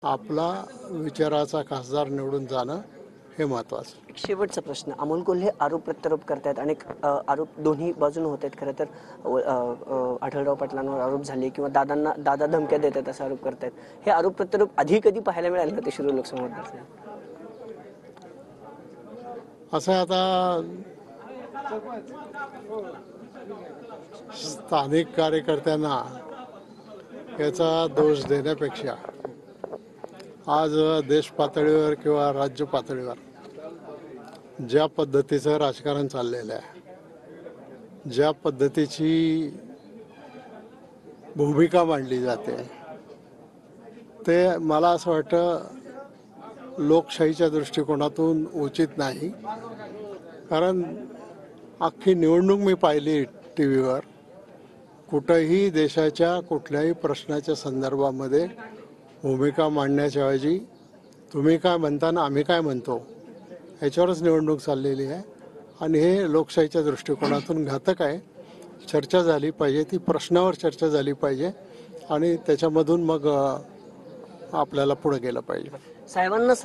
आपला विचाराचा खासदार निवडून जाणं हे महत्त्वाचं. एक शेवटचा प्रश्न, अमोल कोल्हे आरोप प्रत्यारोप करतायत, अनेक आरोप दोन्ही बाजूने होत आहेत. खरं तर आढळराव पाटलांवर आरोप झाले किंवा दादा धमक्या देत आहेत असा आरोप करतायत. हे आरोप प्रत्यारोप आधी कधी पाहायला मिळाले का ते शिरूर लोकसभा मतदारसंघात? असं आता स्थानिक कार्यकर्त्यांना याचा दोष देण्यापेक्षा आज देश पातळीवर किंवा राज्य पातळीवर ज्या पद्धतीचं राजकारण चाललेलं आहे, ज्या पद्धतीची भूमिका मांडली जाते, ते मला असं वाटतं लोकशाहीच्या दृष्टिकोनातून उचित नाही. कारण अख्खी निवडणूक मी पाहिली टी व्हीवर, कुठंही देशाच्या कुठल्याही प्रश्नाच्या संदर्भामध्ये भूमिका मांडण्याच्या ऐवजी तुम्ही काय म्हणता ना आम्ही काय म्हणतो ह्याच्यावरच निवडणूक चाललेली आहे. आणि हे लोकशाहीच्या दृष्टिकोनातून घातक आहे. चर्चा झाली पाहिजे, ती प्रश्नावर चर्चा झाली पाहिजे आणि त्याच्यामधून मग आपल्याला पुढे गेलं पाहिजे. साहेबांना